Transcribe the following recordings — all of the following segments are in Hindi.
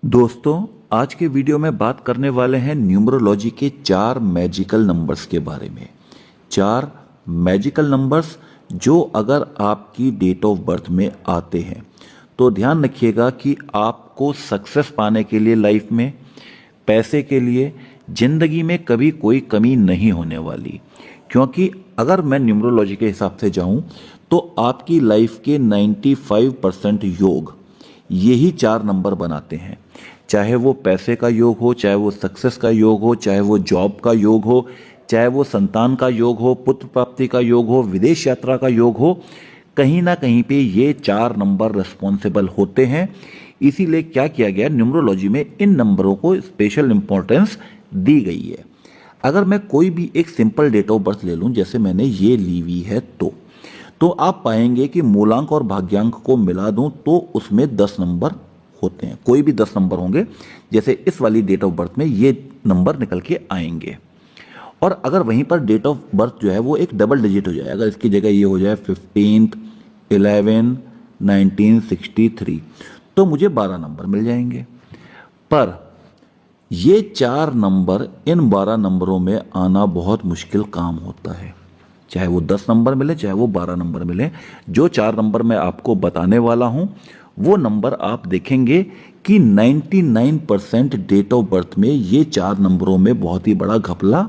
दोस्तों, आज के वीडियो में बात करने वाले हैं न्यूमरोलॉजी के 4 मैजिकल नंबर्स के बारे में। 4 मैजिकल नंबर्स जो अगर आपकी डेट ऑफ बर्थ में आते हैं तो ध्यान रखिएगा कि आपको सक्सेस पाने के लिए लाइफ में, पैसे के लिए, जिंदगी में कभी कोई कमी नहीं होने वाली। क्योंकि अगर मैं न्यूमरोलॉजी के हिसाब से जाऊं तो आपकी लाइफ के 95% योग यही 4 नंबर बनाते हैं। चाहे वो पैसे का योग हो, चाहे वो सक्सेस का योग हो, चाहे वो जॉब का योग हो, चाहे वो संतान का योग हो, पुत्र प्राप्ति का योग हो, विदेश यात्रा का योग हो, कहीं ना कहीं पे ये 4 नंबर रिस्पॉन्सिबल होते हैं। इसीलिए क्या किया गया, न्यूमरोलॉजी में इन नंबरों को स्पेशल इंपॉर्टेंस दी गई है। अगर मैं कोई भी एक सिंपल डेट ऑफ बर्थ ले लूं, जैसे मैंने ये ली हुई है, तो आप पाएंगे कि मूलांक और भाग्यांक को मिला दूं तो उसमें 10 नंबर होते हैं। कोई भी 10 नंबर होंगे, जैसे इस वाली डेट ऑफ बर्थ में ये नंबर निकल के आएंगे। और अगर वहीं पर डेट ऑफ बर्थ जो है वो एक डबल डिजिट हो जाए, अगर इसकी जगह ये हो जाए 15th 11 1963, तो मुझे 12 नंबर मिल जाएंगे। पर ये 4 नंबर, इन 12 नंबरों में आना बहुत मुश्किल काम होता है। चाहे वो 10 नंबर मिले, चाहे वो 12 नंबर मिले, जो 4 नंबर मैं आपको बताने वाला हूं वो नंबर आप देखेंगे कि 99% डेट ऑफ बर्थ में ये 4 नंबरों में बहुत ही बड़ा घपला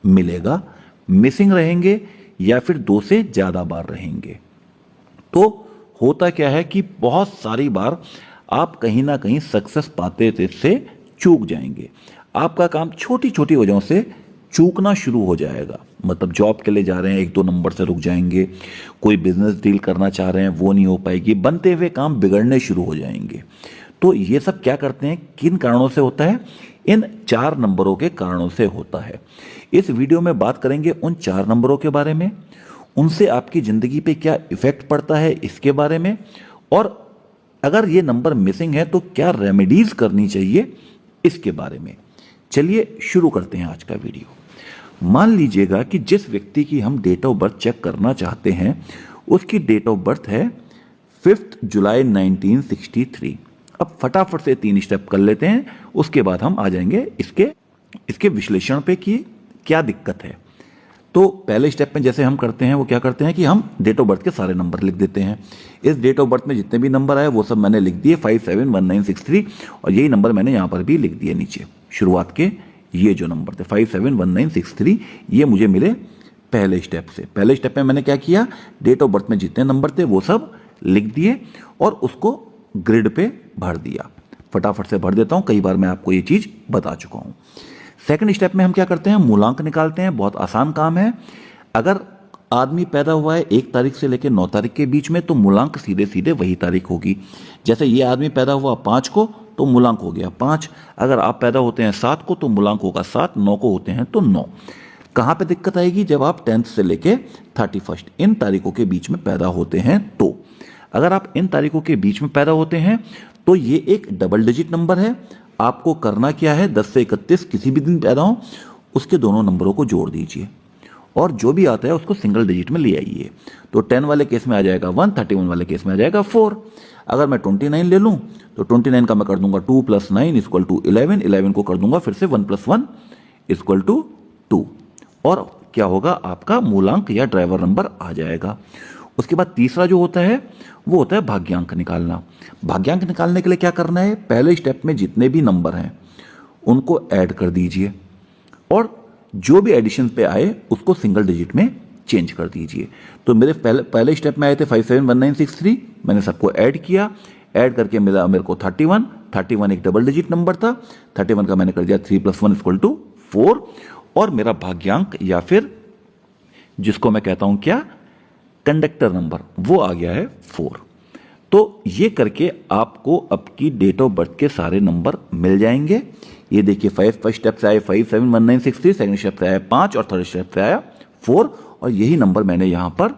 मिलेगा, मिसिंग रहेंगे या फिर 2 से ज़्यादा बार रहेंगे। तो होता क्या है कि बहुत सारी बार आप कहीं ना कहीं सक्सेस पाते से चूक जाएंगे। आपका काम छोटी छोटी वजहों से चूकना शुरू हो जाएगा। मतलब जॉब के लिए जा रहे हैं, 1-2 नंबर से रुक जाएंगे, कोई बिजनेस डील करना चाह रहे हैं वो नहीं हो पाएगी, बनते हुए काम बिगड़ने शुरू हो जाएंगे। तो ये सब क्या करते हैं, किन कारणों से होता है? इन 4 नंबरों के कारणों से होता है। इस वीडियो में बात करेंगे उन 4 नंबरों के बारे में, उनसे आपकी ज़िंदगी पे क्या इफेक्ट पड़ता है इसके बारे में, और अगर ये नंबर मिसिंग है तो क्या रेमेडीज करनी चाहिए इसके बारे में। चलिए शुरू करते हैं आज का वीडियो। मान लीजिएगा कि जिस व्यक्ति की हम डेट ऑफ बर्थ चेक करना चाहते हैं उसकी डेट ऑफ बर्थ है 5 जुलाई 1963। अब फटाफट से 3 स्टेप कर लेते हैं, उसके बाद हम आ जाएंगे इसके विश्लेषण पे कि क्या दिक्कत है। तो पहले स्टेप में जैसे हम करते हैं वो क्या करते हैं कि हम डेट ऑफ बर्थ के सारे नंबर लिख देते हैं। इस डेट ऑफ बर्थ में जितने भी नंबर आए वो सब मैंने लिख दिए 571963, और यही नंबर मैंने यहाँ पर भी लिख दिए नीचे। शुरुआत के ये जो नंबर थे 571963, ये मुझे मिले पहले स्टेप से। पहले स्टेप में मैंने क्या किया, डेट ऑफ बर्थ में जितने नंबर थे वो सब लिख दिए और उसको ग्रिड पे भर दिया। फटाफट से भर देता हूँ, कई बार मैं आपको ये चीज़ बता चुका हूँ। सेकंड स्टेप में हम क्या करते हैं, मूलांक निकालते हैं। बहुत आसान काम है। अगर आदमी पैदा हुआ है 1 तारीख से लेकर 9 तारीख के बीच में तो मूलांक सीधे सीधे वही तारीख होगी। जैसे ये आदमी पैदा हुआ 5 को तो मूलांक हो गया 5। अगर आप पैदा होते हैं 7 को तो मूलांक होगा 7, 9 को होते हैं तो 9। कहाँ पे दिक्कत आएगी, जब आप 10th से लेके 31 इन तारीखों के बीच में पैदा होते हैं। तो अगर आप इन तारीखों के बीच में पैदा होते हैं तो ये एक डबल डिजिट नंबर है। आपको करना क्या है, 10 से 31 किसी भी दिन पैदा हो उसके दोनों नंबरों को जोड़ दीजिए और जो भी आता है उसको सिंगल डिजिट में ले आइए। तो 10 वाले केस में आ जाएगा 1, 31 वाले केस में आ जाएगा 4। अगर मैं 29 ले लूं तो 29 का मैं कर दूंगा 2 + 9 = 11, 11 को कर दूंगा फिर से 1 + 1 = 2, और क्या होगा, आपका मूलांक या ड्राइवर नंबर आ जाएगा। उसके बाद तीसरा जो होता है वो होता है भाग्यांक निकालना। भाग्यांक निकालने के लिए क्या करना है, पहले स्टेप में जितने भी नंबर हैं उनको ऐड कर दीजिए और जो भी एडिशन पे आए उसको सिंगल डिजिट में चेंज कर दीजिए। तो मेरे पहले स्टेप में आए थे 571963, मैंने सबको ऐड किया, ऐड करके मिला मेरे को 31 एक डबल डिजिट नंबर था। 31 का मैंने कर दिया 3 + 1 = 4, और मेरा भाग्यांक या फिर जिसको मैं कहता हूं क्या, कंडक्टर नंबर, वो आ गया है 4। तो ये करके आपको आपकी डेट ऑफ बर्थ के सारे नंबर मिल जाएंगे। ये देखिए, फर्स्ट स्टेप से आए 571963, सेकंड स्टेप से आया 5 और थर्ड स्टेप से आया 4, और यही नंबर मैंने यहां पर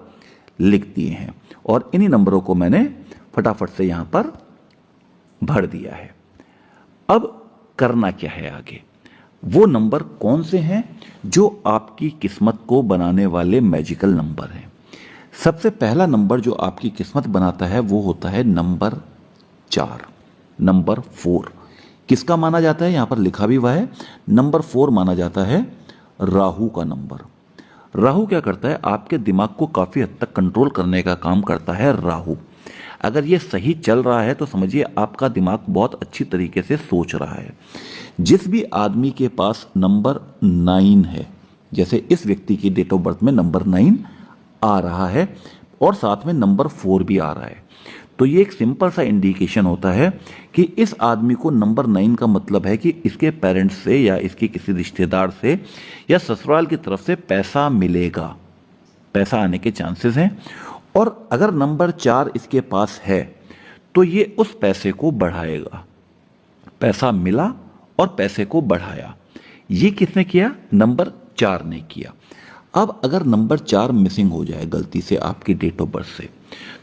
लिख दिए हैं और इन्हीं नंबरों को मैंने फटाफट से यहां पर भर दिया है। अब करना क्या है आगे, वो नंबर कौन से हैं जो आपकी किस्मत को बनाने वाले मैजिकल नंबर हैं। सबसे पहला नंबर जो आपकी किस्मत बनाता है वो होता है नंबर 4, नंबर 4। किसका माना जाता है, यहां पर लिखा भी हुआ है, नंबर 4 माना जाता है राहु का नंबर। राहु क्या करता है, आपके दिमाग को काफी हद तक कंट्रोल करने का काम करता है राहु। अगर ये सही चल रहा है तो समझिए आपका दिमाग बहुत अच्छी तरीके से सोच रहा है। जिस भी आदमी के पास नंबर 9 है, जैसे इस व्यक्ति की डेट ऑफ बर्थ में नंबर 9 आ रहा है और साथ में नंबर 4 भी आ रहा है, तो ये एक सिंपल सा इंडिकेशन होता है कि इस आदमी को नंबर 9 का मतलब है कि इसके पेरेंट्स से या इसके किसी रिश्तेदार से या ससुराल की तरफ से पैसा मिलेगा, पैसा आने के चांसेस हैं। और अगर नंबर 4 इसके पास है तो ये उस पैसे को बढ़ाएगा। पैसा मिला और पैसे को बढ़ाया, ये किसने किया, नंबर 4 ने किया। अब अगर नंबर 4 मिसिंग हो जाए गलती से आपकी डेट ऑफ बर्थ से,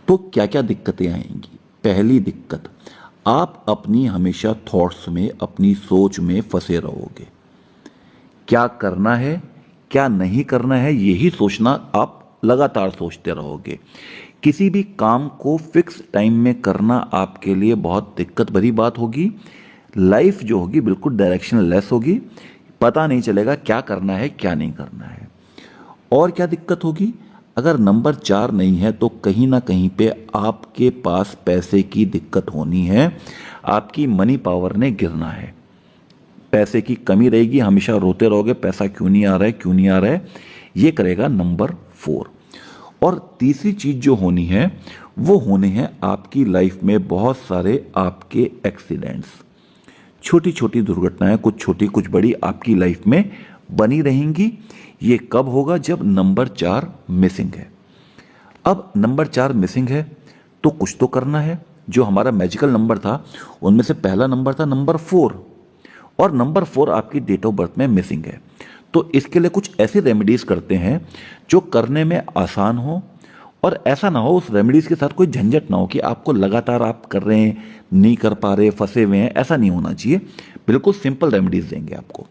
तो क्या क्या दिक्कतें आएंगी। पहली दिक्कत, आप अपनी हमेशा थॉट्स में, अपनी सोच में फंसे रहोगे। क्या करना है क्या नहीं करना है यही सोचना, आप लगातार सोचते रहोगे। किसी भी काम को फिक्स टाइम में करना आपके लिए बहुत दिक्कत भरी बात होगी। लाइफ जो होगी बिल्कुल डायरेक्शन लेस होगी, पता नहीं चलेगा क्या करना है क्या नहीं करना है। और क्या दिक्कत होगी, अगर नंबर 4 नहीं है तो कहीं ना कहीं पे आपके पास पैसे की दिक्कत होनी है, आपकी मनी पावर ने गिरना है, पैसे की कमी रहेगी, हमेशा रोते रहोगे पैसा क्यों नहीं आ रहा है क्यों नहीं आ रहा है, ये करेगा नंबर 4। और तीसरी चीज जो होनी है वो होने हैं आपकी लाइफ में बहुत सारे आपके एक्सीडेंट्स, छोटी छोटी दुर्घटनाएं, कुछ छोटी कुछ बड़ी आपकी लाइफ में बनी रहेंगी। ये कब होगा, जब नंबर 4 मिसिंग है। अब नंबर 4 मिसिंग है तो कुछ तो करना है। जो हमारा मैजिकल नंबर था उनमें से पहला नंबर था नंबर 4, और नंबर 4 आपकी डेट ऑफ बर्थ में मिसिंग है। तो इसके लिए कुछ ऐसी रेमेडीज करते हैं जो करने में आसान हो, और ऐसा ना हो उस रेमेडीज के साथ कोई झंझट ना हो कि आपको लगातार आप कर रहे हैं, नहीं कर पा रहे, फंसे हुए हैं, ऐसा नहीं होना चाहिए। बिल्कुल सिंपल रेमेडीज देंगे आपको।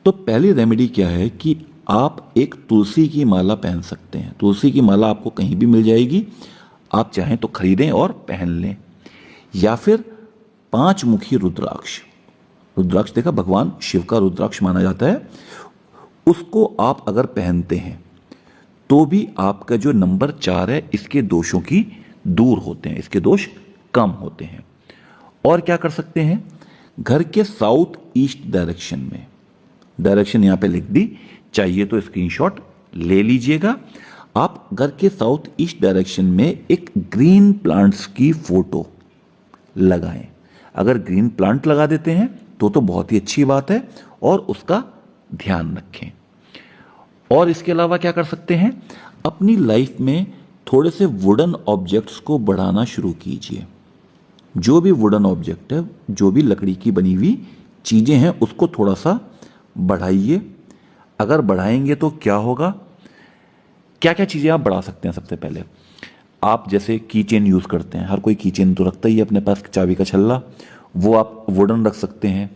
तो पहली रेमेडी क्या है कि आप एक तुलसी की माला पहन सकते हैं। तुलसी की माला आपको कहीं भी मिल जाएगी, आप चाहें तो खरीदें और पहन लें। या फिर 5 मुखी रुद्राक्ष, रुद्राक्ष देखा भगवान शिव का रुद्राक्ष माना जाता है, उसको आप अगर पहनते हैं तो भी आपका जो नंबर 4 है इसके दोषों की दूर होते हैं, इसके दोष कम होते हैं। और क्या कर सकते हैं, घर के साउथ ईस्ट डायरेक्शन में, डायरेक्शन यहां पे लिख दी, चाहिए तो स्क्रीनशॉट ले लीजिएगा। आप घर के साउथ ईस्ट डायरेक्शन में एक ग्रीन प्लांट्स की फोटो लगाएं। अगर ग्रीन प्लांट लगा देते हैं तो बहुत ही अच्छी बात है, और उसका ध्यान रखें। और इसके अलावा क्या कर सकते हैं, अपनी लाइफ में थोड़े से वुडन ऑब्जेक्ट्स को बढ़ाना शुरू कीजिए। जो भी वुडन ऑब्जेक्ट है, जो भी लकड़ी की बनी हुई चीजें हैं, उसको थोड़ा सा बढ़ाइए। अगर बढ़ाएंगे तो क्या होगा, क्या क्या चीजें आप बढ़ा सकते हैं। सबसे पहले आप जैसे की चेन यूज करते हैं, हर कोई की चेन तो रखता ही है अपने पास, चाबी का छल्ला, वो आप वुडन रख सकते हैं।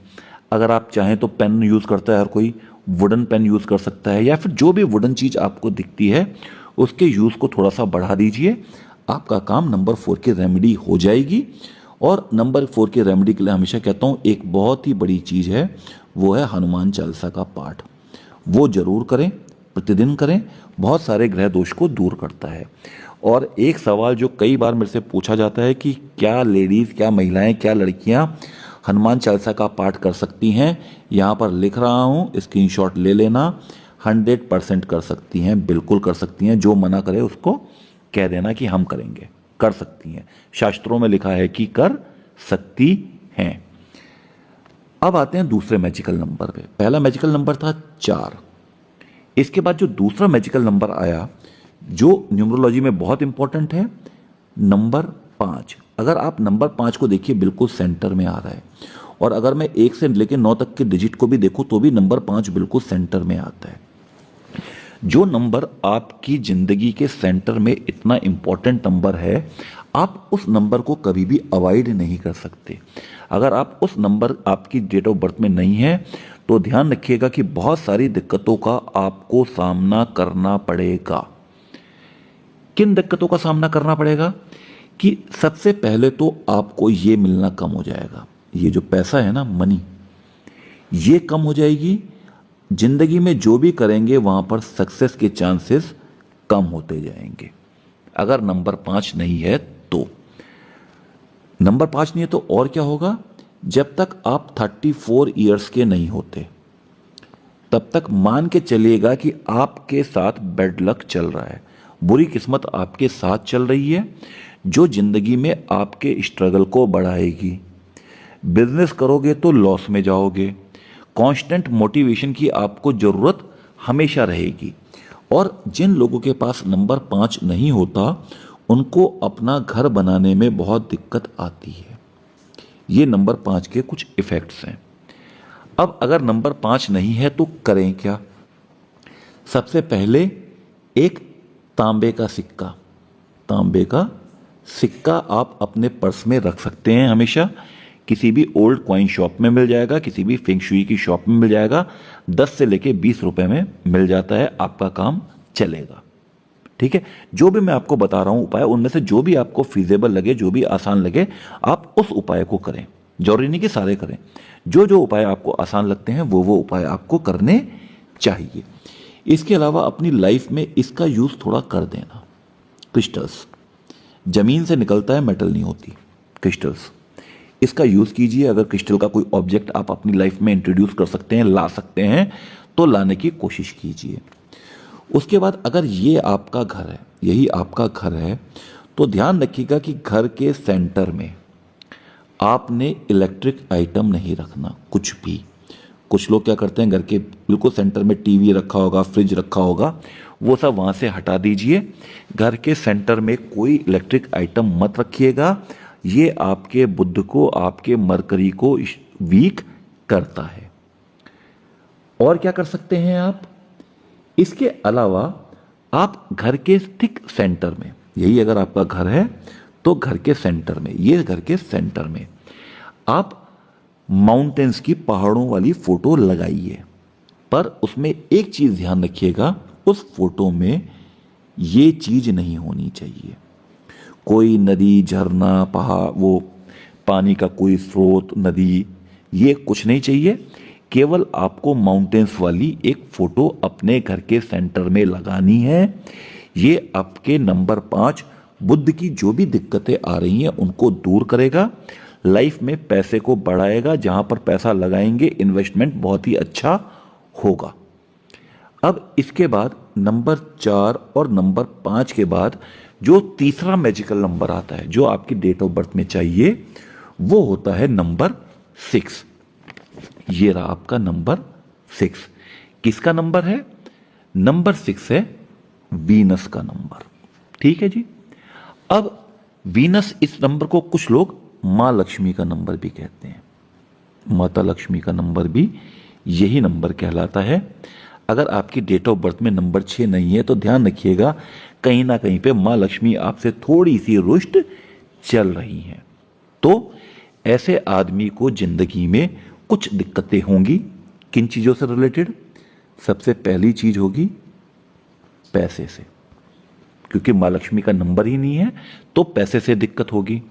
अगर आप चाहें तो पेन यूज करता है हर कोई, वुडन पेन यूज कर सकता है। या फिर जो भी वुडन चीज आपको दिखती है उसके यूज को थोड़ा सा बढ़ा दीजिए, आपका काम नंबर 4 की रेमेडी हो जाएगी। और नंबर 4 की रेमेडी के लिए हमेशा कहता हूं एक बहुत ही बड़ी चीज है, वो है हनुमान चालीसा का पाठ। वो जरूर करें, प्रतिदिन करें, बहुत सारे ग्रह दोष को दूर करता है। और एक सवाल जो कई बार मेरे से पूछा जाता है कि क्या लेडीज, क्या महिलाएं, क्या लड़कियां हनुमान चालीसा का पाठ कर सकती हैं, यहां पर लिख रहा हूं, स्क्रीनशॉट ले लेना। 100% कर सकती हैं, बिल्कुल कर सकती हैं। जो मना करे उसको कह देना कि हम करेंगे, कर सकती हैं। शास्त्रों में लिखा है कि कर सकती हैं। अब आते हैं दूसरे मैजिकल नंबर पे। पहला मैजिकल नंबर था 4, इसके बाद जो दूसरा मैजिकल नंबर आया जो न्यूमरोलॉजी में बहुत इंपॉर्टेंट है, नंबर 5। अगर आप नंबर 5 को देखिए बिल्कुल सेंटर में आ रहा है, और अगर मैं 1 से लेकर 9 तक के डिजिट को भी देखूं तो भी नंबर 5 बिल्कुल सेंटर में आता है। जो नंबर आपकी जिंदगी के सेंटर में इतना इंपॉर्टेंट नंबर है, आप उस नंबर को कभी भी अवॉइड नहीं कर सकते। अगर आप उस नंबर आपकी डेट ऑफ बर्थ में नहीं है तो ध्यान रखिएगा कि बहुत सारी दिक्कतों का आपको सामना करना पड़ेगा। किन दिक्कतों का सामना करना पड़ेगा कि सबसे पहले तो आपको ये मिलना कम हो जाएगा, ये जो पैसा है ना, मनी, ये कम हो जाएगी। जिंदगी में जो भी करेंगे वहां पर सक्सेस के चांसेस कम होते जाएंगे। अगर नंबर 5 नहीं है तो नंबर 5 नहीं है तो और क्या होगा? जब तक आप 34 ईयर्स के नहीं होते तब तक मान के चलिएगा कि आपके साथ बैड लक चल रहा है, बुरी किस्मत आपके साथ चल रही है, जो जिंदगी में आपके स्ट्रगल को बढ़ाएगी। बिजनेस करोगे तो लॉस में जाओगे। कांस्टेंट मोटिवेशन की आपको जरूरत हमेशा रहेगी। और जिन लोगों के पास नंबर 5 नहीं होता उनको अपना घर बनाने में बहुत दिक्कत आती है। ये नंबर 5 के कुछ इफेक्ट्स हैं। अब अगर नंबर 5 नहीं है तो करें क्या? सबसे पहले एक तांबे का सिक्का, तांबे का सिक्का आप अपने पर्स में रख सकते हैं हमेशा। किसी भी ओल्ड कॉइन शॉप में मिल जाएगा, किसी भी फेंग शुई की शॉप में मिल जाएगा। 10 से लेके 20 रुपए में मिल जाता है, आपका काम चलेगा। ठीक है, जो भी मैं आपको बता रहा हूं उपाय, उनमें से जो भी आपको फीजेबल लगे, जो भी आसान लगे, आप उस उपाय को करें। जरूरी नहीं कि सारे करें, जो जो उपाय आपको आसान लगते हैं वो उपाय आपको करने चाहिए। इसके अलावा अपनी लाइफ में इसका यूज थोड़ा कर देना। क्रिस्टल्स, जमीन से निकलता है, मेटल नहीं होती, क्रिस्टल्स, इसका यूज कीजिए। अगर क्रिस्टल का कोई ऑब्जेक्ट आप अपनी लाइफ में इंट्रोड्यूस कर सकते हैं, ला सकते हैं, तो लाने की कोशिश कीजिए। उसके बाद अगर ये आपका घर है, यही आपका घर है, तो ध्यान रखिएगा कि घर के सेंटर में आपने इलेक्ट्रिक आइटम नहीं रखना, कुछ भी। कुछ लोग क्या करते हैं, घर के बिल्कुल सेंटर में टीवी रखा होगा, फ्रिज रखा होगा, वो सब वहाँ से हटा दीजिए। घर के सेंटर में कोई इलेक्ट्रिक आइटम मत रखिएगा। ये आपके बुध को, आपके मरकरी को वीक करता है। और क्या कर सकते हैं आप? इसके अलावा आप घर के ठीक सेंटर में, यही अगर आपका घर है तो घर के सेंटर में, ये घर के सेंटर में आप माउंटेन्स की, पहाड़ों वाली फोटो लगाइए। पर उसमें एक चीज ध्यान रखिएगा, उस फोटो में ये चीज नहीं होनी चाहिए। कोई नदी, झरना, पहाड़, वो पानी का कोई स्रोत, नदी, ये कुछ नहीं चाहिए। केवल आपको माउंटेन्स वाली एक फोटो अपने घर के सेंटर में लगानी है। ये आपके नंबर 5 बुद्ध की जो भी दिक्कतें आ रही हैं उनको दूर करेगा, लाइफ में पैसे को बढ़ाएगा। जहां पर पैसा लगाएंगे इन्वेस्टमेंट बहुत ही अच्छा होगा। अब इसके बाद नंबर 4 और नंबर 5 के बाद जो तीसरा मैजिकल नंबर आता है, जो आपकी डेट ऑफ बर्थ में चाहिए, वो होता है नंबर 6। ये रहा आपका नंबर 6। किसका नंबर है? नंबर 6 है वीनस का नंबर। ठीक है जी। अब वीनस, इस नंबर को कुछ लोग मां लक्ष्मी का नंबर भी कहते हैं। माता लक्ष्मी का नंबर भी यही नंबर कहलाता है। अगर आपकी डेट ऑफ बर्थ में नंबर 6 नहीं है तो ध्यान रखिएगा, कहीं ना कहीं पे मां लक्ष्मी आपसे थोड़ी सी रुष्ट चल रही हैं। तो ऐसे आदमी को जिंदगी में कुछ दिक्कतें होंगी। किन चीजों से रिलेटेड? सबसे पहली चीज होगी पैसे से, क्योंकि मां लक्ष्मी का नंबर ही नहीं है तो पैसे से दिक्कत होगी।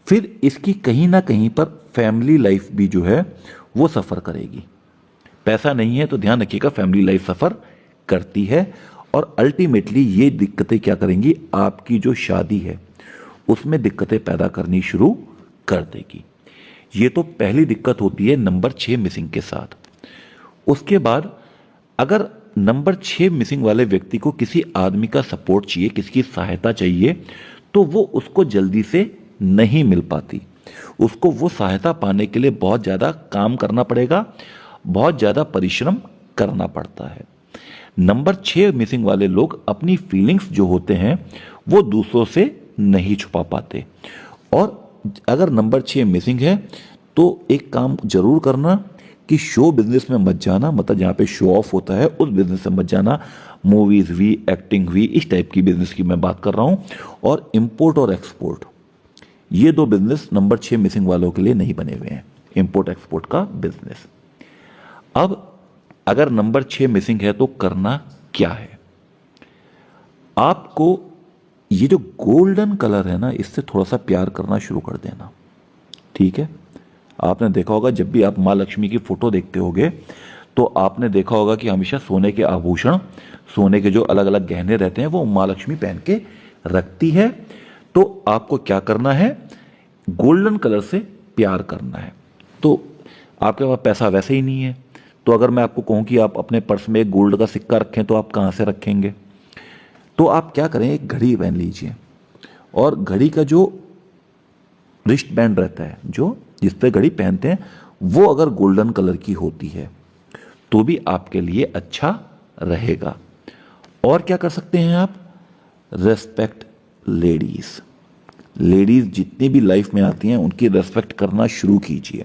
फिर इसकी कहीं ना कहीं पर फैमिली लाइफ भी जो है वो सफर करेगी। पैसा नहीं है तो ध्यान रखिएगा फैमिली लाइफ सफर करती है। और अल्टीमेटली ये दिक्कतें क्या करेंगी, आपकी जो शादी है उसमें दिक्कतें पैदा करनी शुरू कर देगी। ये तो पहली दिक्कत होती है नंबर 6 मिसिंग के साथ। उसके बाद अगर नंबर 6 मिसिंग वाले व्यक्ति को किसी आदमी का सपोर्ट चाहिए, किसकी सहायता चाहिए, तो वो उसको जल्दी से नहीं मिल पाती। उसको वो सहायता पाने के लिए बहुत ज़्यादा काम करना पड़ेगा, बहुत ज़्यादा परिश्रम करना पड़ता है। नंबर 6 मिसिंग वाले लोग अपनी फीलिंग्स जो होते हैं वो दूसरों से नहीं छुपा पाते। और अगर नंबर 6 मिसिंग है तो एक काम जरूर करना कि शो बिजनेस में मत जाना, मतलब जहाँ पे शो ऑफ होता है उस बिजनेस में मत जाना। मूवीज हुई, एक्टिंग हुई, इस टाइप की बिजनेस की मैं बात कर रहा हूँ। और इंपोर्ट और एक्सपोर्ट, ये 2 बिजनेस नंबर 6 मिसिंग वालों के लिए नहीं बने हुए हैं, इंपोर्ट एक्सपोर्ट का बिजनेस। अब अगर नंबर 6 मिसिंग है तो करना क्या है? आपको ये जो गोल्डन कलर है ना, इससे थोड़ा सा प्यार करना शुरू कर देना। ठीक है, आपने देखा होगा जब भी आप माँ लक्ष्मी की फोटो देखते होगे तो आपने देखा होगा कि हमेशा सोने के आभूषण, सोने के जो अलग अलग गहने रहते हैं वो माँ लक्ष्मी पहन के रखती है। तो आपको क्या करना है, गोल्डन कलर से प्यार करना है। तो आपके पास पैसा वैसे ही नहीं है, तो अगर मैं आपको कहूँ कि आप अपने पर्स में एक गोल्ड का सिक्का रखें तो आप कहाँ से रखेंगे? तो आप क्या करें, एक घड़ी पहन लीजिए और घड़ी का जो रिस्ट बैंड रहता है, जो जिस पे घड़ी पहनते हैं, वो अगर गोल्डन कलर की होती है तो भी आपके लिए अच्छा रहेगा। और क्या कर सकते हैं आप, रेस्पेक्ट लेडीज। लेडीज जितनी भी लाइफ में आती हैं उनकी रेस्पेक्ट करना शुरू कीजिए।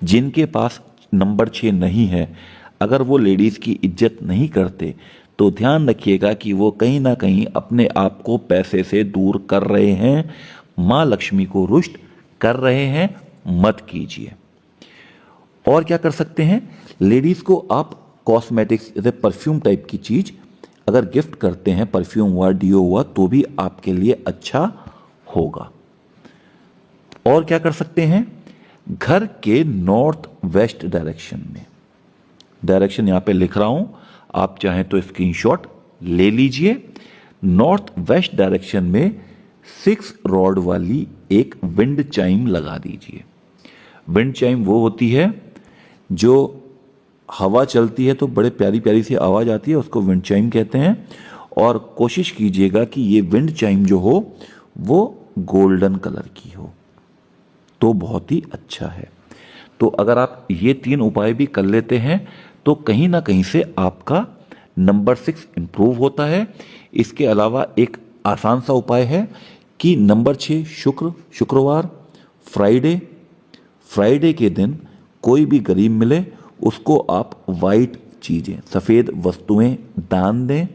जिनके पास नंबर 6 नहीं है, अगर वो लेडीज की इज्जत नहीं करते तो ध्यान रखिएगा कि वो कहीं ना कहीं अपने आप को पैसे से दूर कर रहे हैं, माँ लक्ष्मी को रुष्ट कर रहे हैं, मत कीजिए। और क्या कर सकते हैं, लेडीज को आप कॉस्मेटिक्स जैसे परफ्यूम टाइप की चीज अगर गिफ्ट करते हैं, परफ्यूम हुआ, डियो हुआ, तो भी आपके लिए अच्छा होगा। और क्या कर सकते हैं, घर के नॉर्थ वेस्ट डायरेक्शन में, डायरेक्शन यहां पे लिख रहा हूं, आप चाहें तो स्क्रीनशॉट ले लीजिए। नॉर्थ वेस्ट डायरेक्शन में 6 रॉड वाली एक विंड चाइम लगा दीजिए। विंड चाइम वो होती है जो हवा चलती है तो बड़े प्यारी प्यारी सी आवाज आती है, उसको विंड चाइम कहते हैं। और कोशिश कीजिएगा कि ये विंड चाइम जो हो वो गोल्डन कलर की हो, तो बहुत ही अच्छा है। तो अगर आप ये 3 उपाय भी कर लेते हैं तो कहीं ना कहीं से आपका नंबर 6 इंप्रूव होता है। इसके अलावा एक आसान सा उपाय है कि नंबर 6 शुक्रवार, फ्राइडे के दिन कोई भी गरीब मिले उसको आप वाइट चीज़ें, सफ़ेद वस्तुएं दान दें।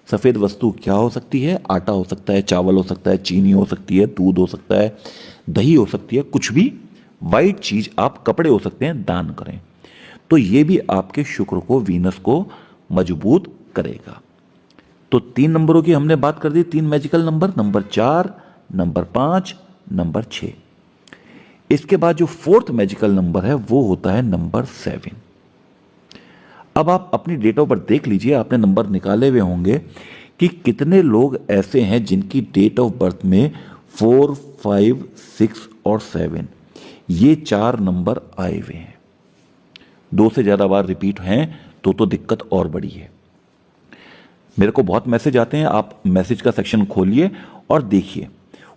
सफ़ेद वस्तु क्या हो सकती है, आटा हो सकता है, चावल हो सकता है, चीनी हो सकती है, दूध हो सकता है, दही हो सकती है, कुछ भी वाइट चीज़, आप कपड़े हो सकते हैं, दान करें। तो ये भी आपके शुक्र को, वीनस को मजबूत करेगा। तो 3 नंबरों की हमने बात कर दी, 3 magical number, number 4, number 5, number 6। इसके बाद जो 4th मैजिकल नंबर है वो होता है नंबर 7। अब आप अपनी डेट ऑफ बर्थ देख लीजिए, आपने नंबर निकाले हुए होंगे कि कितने लोग ऐसे हैं जिनकी डेट ऑफ बर्थ में 4, 5, 6 और 7 ये 4 नंबर आए हुए हैं। 2 से ज़्यादा बार रिपीट हैं तो दिक्कत और बड़ी है। मेरे को बहुत मैसेज आते हैं, आप मैसेज का सेक्शन खोलिए और देखिए,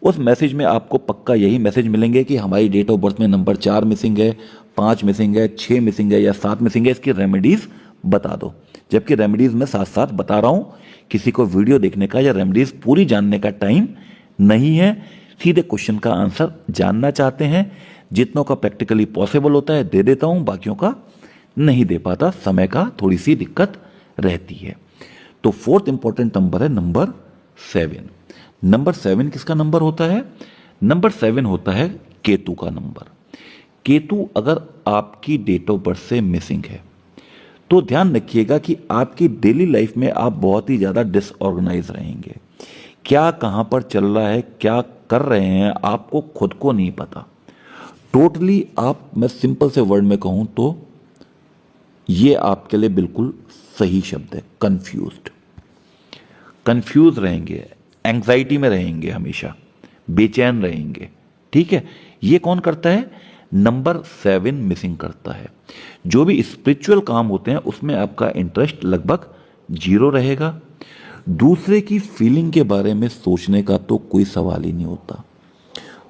उस मैसेज में आपको पक्का यही मैसेज मिलेंगे कि हमारी डेट ऑफ बर्थ में नंबर 4 मिसिंग है, 5 मिसिंग है, 6 मिसिंग है या 7 मिसिंग है, इसकी रेमेडीज बता दो। जबकि रेमेडीज मैं साथ साथ बता रहा हूं, किसी को वीडियो देखने का या रेमेडीज पूरी जानने का टाइम नहीं है। सीधे क्वेश्चन का आंसर जानना चाहते हैं, जितनों का प्रैक्टिकली पॉसिबल होता है दे देता हूं, बाकियों का नहीं दे पाता, समय का थोड़ी सी दिक्कत रहती है। तो 4th इंपॉर्टेंट नंबर है नंबर 7। नंबर 7 किसका नंबर होता है? नंबर 7 होता है केतु का नंबर। केतु अगर आपकी डेट ऑफ बर्थ से मिसिंग है तो ध्यान रखिएगा कि आपकी डेली लाइफ में आप बहुत ही ज़्यादा डिसऑर्गेनाइज रहेंगे। क्या कहाँ पर चल रहा है, क्या कर रहे हैं, आपको खुद को नहीं पता। टोटली आप, मैं सिंपल से वर्ड में कहूँ तो ये आपके लिए बिल्कुल सही शब्द है, कंफ्यूज रहेंगे, एंग्जाइटी में रहेंगे, हमेशा बेचैन रहेंगे। ठीक है, ये कौन करता है? नंबर 7 मिसिंग करता है। जो भी स्पिरिचुअल काम होते हैं उसमें आपका इंटरेस्ट लगभग 0 रहेगा। दूसरे की फीलिंग के बारे में सोचने का तो कोई सवाल ही नहीं होता।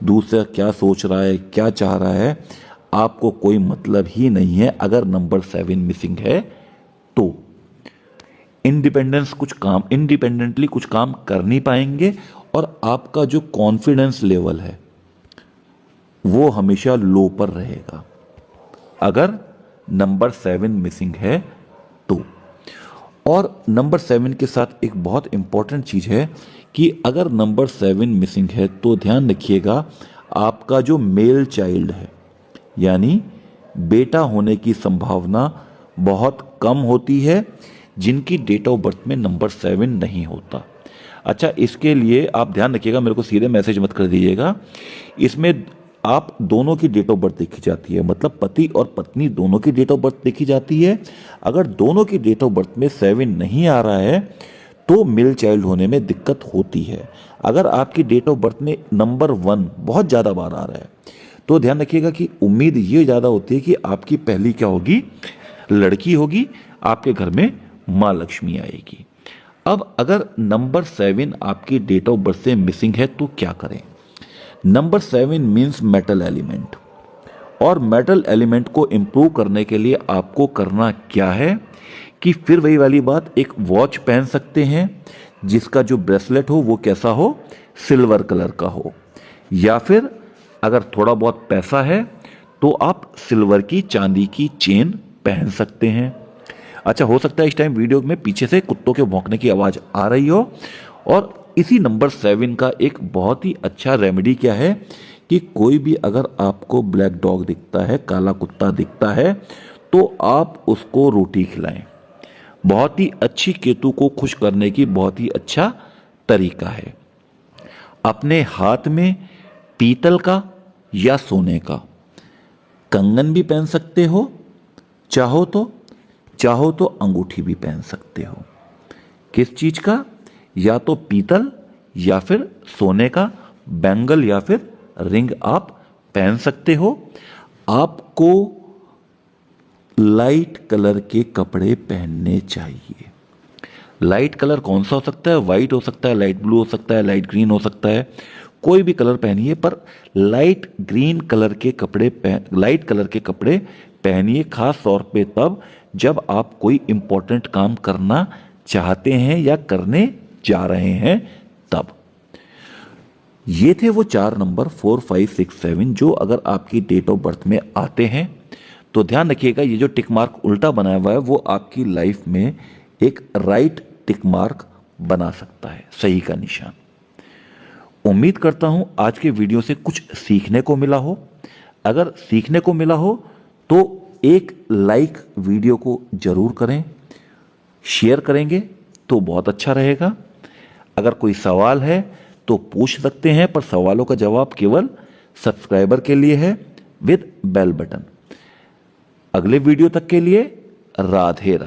दूसरा क्या सोच रहा है, क्या चाह रहा है, आपको कोई मतलब ही नहीं है। अगर नंबर 7 मिसिंग है तो इंडिपेंडेंटली कुछ काम कर नहीं पाएंगे और आपका जो कॉन्फिडेंस लेवल है वो हमेशा लो पर रहेगा अगर नंबर 7 मिसिंग है तो। और नंबर 7 के साथ एक बहुत इंपॉर्टेंट चीज है कि अगर नंबर 7 मिसिंग है तो ध्यान रखिएगा, आपका जो मेल चाइल्ड है यानी बेटा होने की संभावना बहुत कम होती है जिनकी डेट ऑफ बर्थ में नंबर 7 नहीं होता। अच्छा, इसके लिए आप ध्यान रखिएगा, मेरे को सीधे मैसेज मत कर दीजिएगा। इसमें आप दोनों की डेट ऑफ बर्थ देखी जाती है, मतलब पति और पत्नी दोनों की डेट ऑफ बर्थ देखी जाती है। अगर दोनों की डेट ऑफ बर्थ में 7 नहीं आ रहा है तो मिल चाइल्ड होने में दिक्कत होती है। अगर आपकी डेट ऑफ बर्थ में नंबर 1 बहुत ज़्यादा बार आ रहा है तो ध्यान रखिएगा कि उम्मीद ये ज़्यादा होती है कि आपकी पहली क्या होगी, लड़की होगी, आपके घर में माँ लक्ष्मी आएगी। अब अगर नंबर 7 आपकी डेट ऑफ बर्थ से मिसिंग है तो क्या करें। नंबर 7 मीन्स मेटल एलिमेंट, और मेटल एलिमेंट को इम्प्रूव करने के लिए आपको करना क्या है कि फिर वही वाली बात, एक वॉच पहन सकते हैं जिसका जो ब्रेसलेट हो वो कैसा हो, सिल्वर कलर का हो, या फिर अगर थोड़ा बहुत पैसा है तो आप सिल्वर की चांदी की चेन पहन सकते हैं। अच्छा, हो सकता है इस टाइम वीडियो में पीछे से कुत्तों के भौंकने की आवाज़ आ रही हो। और इसी नंबर 7 का एक बहुत ही अच्छा रेमेडी क्या है कि कोई भी अगर आपको ब्लैक डॉग दिखता है, काला कुत्ता दिखता है, तो आप उसको रोटी खिलाएं। बहुत ही अच्छी केतु को खुश करने की बहुत ही अच्छा तरीका है। अपने हाथ में पीतल का या सोने का कंगन भी पहन सकते हो, चाहो तो अंगूठी भी पहन सकते हो। किस चीज का, या तो पीतल या फिर सोने का बैंगल या फिर रिंग आप पहन सकते हो। आपको लाइट कलर के कपड़े पहनने चाहिए। लाइट कलर कौन सा हो सकता है, वाइट हो सकता है, लाइट ब्लू हो सकता है, लाइट ग्रीन हो सकता है, कोई भी कलर पहनिए, पर लाइट कलर के कपड़े पहनिए, खास तौर पे तब जब आप कोई इंपॉर्टेंट काम करना चाहते हैं या करने जा रहे हैं तब। ये थे वो 4 नंबर 4, 5, 6, 7 जो अगर आपकी डेट ऑफ बर्थ में आते हैं तो ध्यान रखिएगा, ये जो टिक मार्क उल्टा बनाया हुआ है वो आपकी लाइफ में एक राइट टिक मार्क बना सकता है, सही का निशान। उम्मीद करता हूं आज के वीडियो से कुछ सीखने को मिला हो। अगर सीखने को मिला हो तो एक लाइक वीडियो को जरूर करें, शेयर करेंगे तो बहुत अच्छा रहेगा। अगर कोई सवाल है तो पूछ सकते हैं, पर सवालों का जवाब केवल सब्सक्राइबर के लिए है विद बेल बटन। अगले वीडियो तक के लिए राधे राधे।